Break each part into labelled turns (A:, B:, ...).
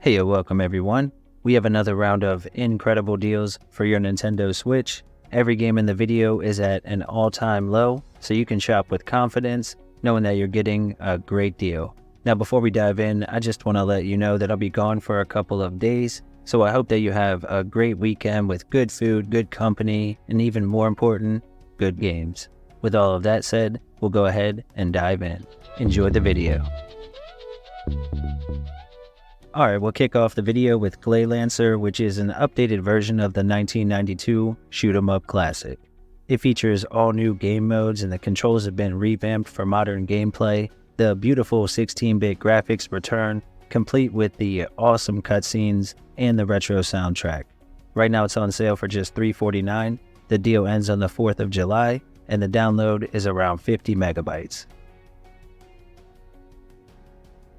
A: Hey, welcome everyone. We have another round of incredible deals for your Nintendo Switch. Every game in the video is at an all-time low, so you can shop with confidence, knowing that you're getting a great deal. Now, before we dive in, I just want to let you know that I'll be gone for a couple of days, so I hope that you have a great weekend with good food, good company, and even more important, good games. With all of that said, we'll go ahead and dive in. Enjoy the video. Alright, we'll kick off the video with Gleylancer, which is an updated version of the 1992 shoot-'em-up classic. It features all new game modes and the controls have been revamped for modern gameplay. The beautiful 16-bit graphics return, complete with the awesome cutscenes and the retro soundtrack. Right now it's on sale for just $3.49. The deal ends on the 4th of July, and the download is around 50 megabytes.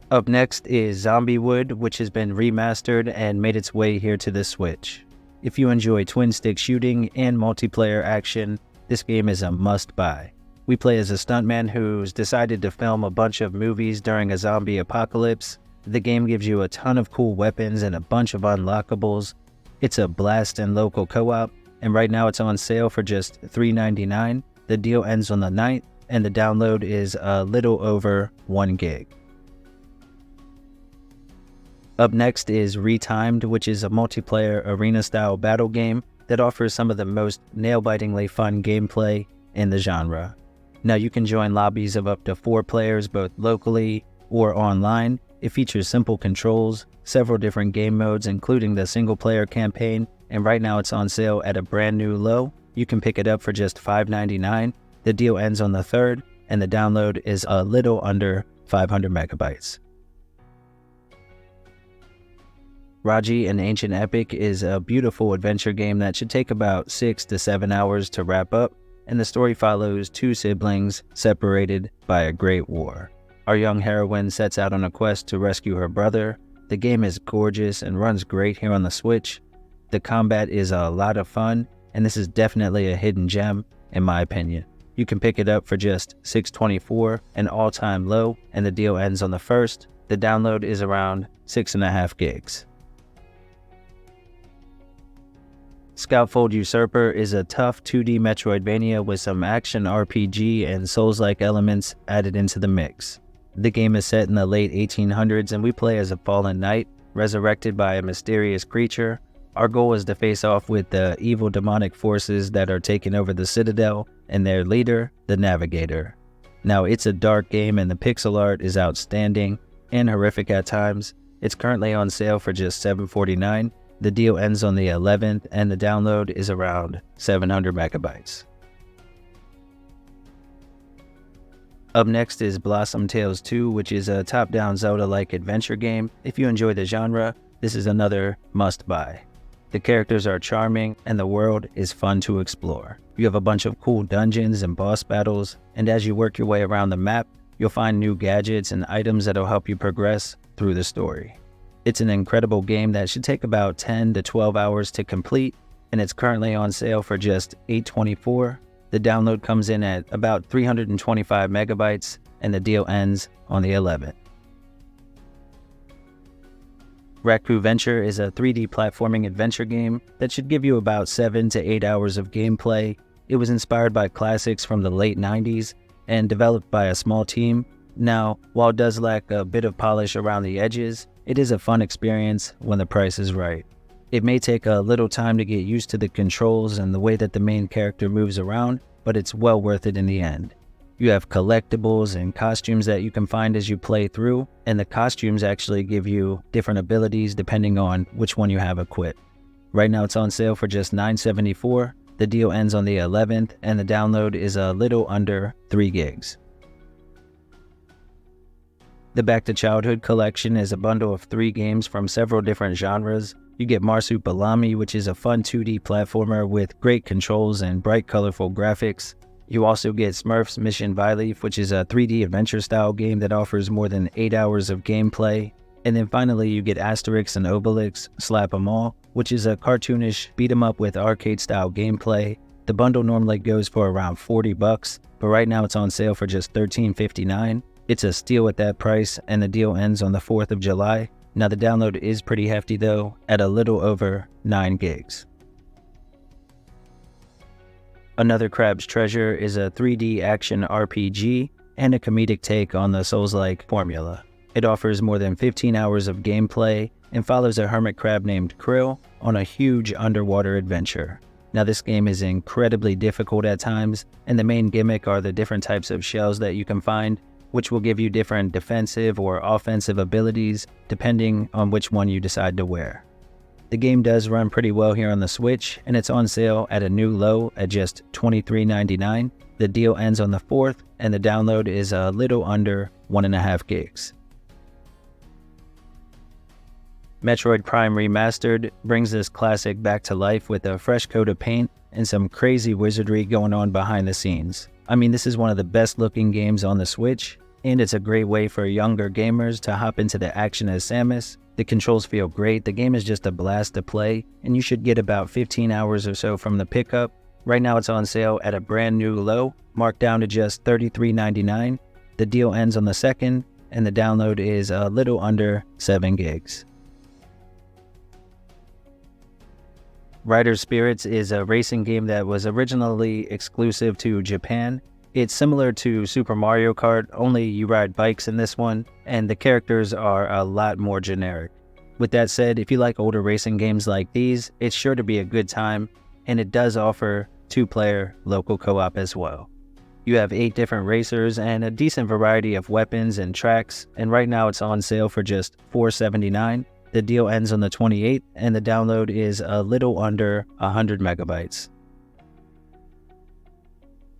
A: Up next is Zombiewood, which has been remastered and made its way here to the Switch. If you enjoy twin-stick shooting and multiplayer action, this game is a must-buy. We play as a stuntman who's decided to film a bunch of movies during a zombie apocalypse. The game gives you a ton of cool weapons and a bunch of unlockables. It's a blast in local co-op, and right now it's on sale for just $3.99. The deal ends on the 9th, and the download is a little over 1 gig. Up next is Retimed, which is a multiplayer arena-style battle game that offers some of the most nail-bitingly fun gameplay in the genre. Now you can join lobbies of up to 4 players both locally or online. It features simple controls, several different game modes including the single-player campaign, and right now it's on sale at a brand new low. You can pick it up for just $5.99. The deal ends on the 3rd, and the download is a little under 500 megabytes. Raji, an ancient epic, is a beautiful adventure game that should take about 6 to 7 hours to wrap up, and the story follows 2 siblings separated by a great war. Our young heroine sets out on a quest to rescue her brother. The game is gorgeous and runs great here on the Switch. The combat is a lot of fun, and this is definitely a hidden gem, in my opinion. You can pick it up for just $6.24, an all-time low, and the deal ends on the 1st. The download is around 6.5 gigs. Skautfold Usurper is a tough 2D Metroidvania with some action RPG and Souls-like elements added into the mix. The game is set in the late 1800s and we play as a fallen knight, resurrected by a mysterious creature. Our goal is to face off with the evil demonic forces that are taking over the Citadel and their leader, the Navigator. Now it's a dark game and the pixel art is outstanding and horrific at times. It's currently on sale for just $7.49. The deal ends on the 11th, and the download is around 700 megabytes. Up next is Blossom Tales 2, which is a top-down Zelda-like adventure game. If you enjoy the genre, this is another must-buy. The characters are charming, and the world is fun to explore. You have a bunch of cool dungeons and boss battles, and as you work your way around the map, you'll find new gadgets and items that'll help you progress through the story. It's an incredible game that should take about 10 to 12 hours to complete, and it's currently on sale for just $8.24. The download comes in at about 325 megabytes, and the deal ends on the 11th. Racoo Venture is a 3D platforming adventure game that should give you about 7 to 8 hours of gameplay. It was inspired by classics from the late 90s and developed by a small team. Now, while it does lack a bit of polish around the edges, it is a fun experience when the price is right. It may take a little time to get used to the controls and the way that the main character moves around, but it's well worth it in the end. You have collectibles and costumes that you can find as you play through, and the costumes actually give you different abilities depending on which one you have equipped. Right now it's on sale for just $9.74. The deal ends on the 11th, and the download is a little under 3 gigs. The Back to Childhood collection is a bundle of 3 games from several different genres. You get Marsupilami, which is a fun 2D platformer with great controls and bright colorful graphics. You also get Smurfs Mission Vilief, which is a 3D adventure style game that offers more than 8 hours of gameplay. And then finally you get Asterix and Obelix Slap 'em All, which is a cartoonish beat 'em up with arcade style gameplay. The bundle normally goes for around $40, but right now it's on sale for just $13.59. It's a steal at that price, and the deal ends on the 4th of July. Now the download is pretty hefty though, at a little over 9 gigs. Another Crab's Treasure is a 3D action RPG and a comedic take on the Souls-like formula. It offers more than 15 hours of gameplay and follows a hermit crab named Krill on a huge underwater adventure. Now this game is incredibly difficult at times, and the main gimmick are the different types of shells that you can find, which will give you different defensive or offensive abilities depending on which one you decide to wear. The game does run pretty well here on the Switch, and it's on sale at a new low at just $23.99. The deal ends on the 4th, and the download is a little under 1.5 gigs. Metroid Prime Remastered brings this classic back to life with a fresh coat of paint and some crazy wizardry going on behind the scenes. I mean, this is one of the best looking games on the Switch, and it's a great way for younger gamers to hop into the action as Samus. The controls feel great, the game is just a blast to play, and you should get about 15 hours or so from the pickup. Right now it's on sale at a brand new low, marked down to just $33.99. The deal ends on the 2nd, and the download is a little under 7 gigs. Rider Spirits is a racing game that was originally exclusive to Japan. It's similar to Super Mario Kart, only you ride bikes in this one, and the characters are a lot more generic. With that said, if you like older racing games like these, it's sure to be a good time, and it does offer 2-player local co-op as well. You have 8 different racers and a decent variety of weapons and tracks, and right now it's on sale for just $4.79. The deal ends on the 28th, and the download is a little under 100 megabytes.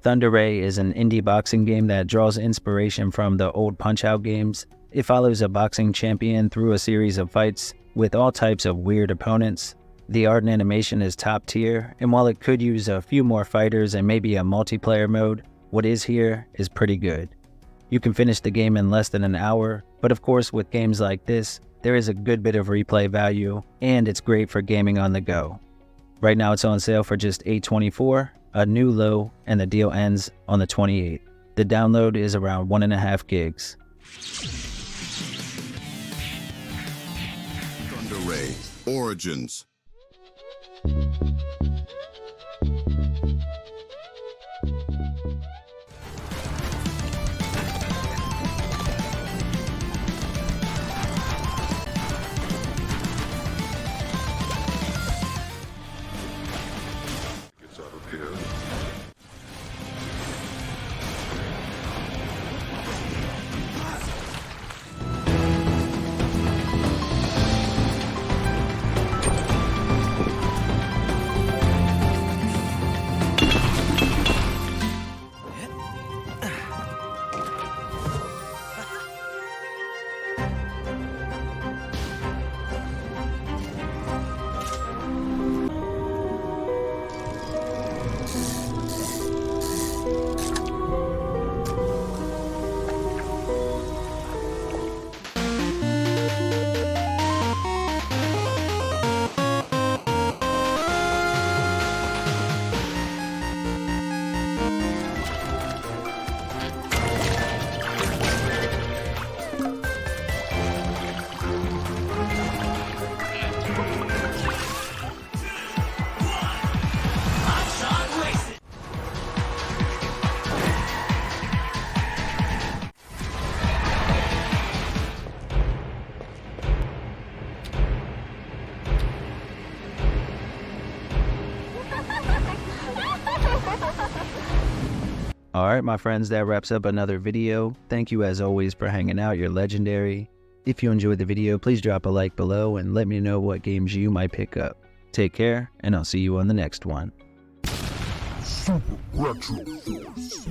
A: Thunder Ray is an indie boxing game that draws inspiration from the old Punch-Out games. It follows a boxing champion through a series of fights with all types of weird opponents. The art and animation is top tier, and while it could use a few more fighters and maybe a multiplayer mode, what is here is pretty good. You can finish the game in less than an hour, but of course with games like this, there is a good bit of replay value, and it's great for gaming on the go. Right now it's on sale for just $8.24, a new low, and the deal ends on the 28th. The download is around 1.5 gigs.
B: Thunder Ray Origins.
A: Alright my friends, that wraps up another video. Thank you as always for hanging out, you're legendary. If you enjoyed the video, please drop a like below and let me know what games you might pick up. Take care, and I'll see you on the next one.
C: Super Retro Force.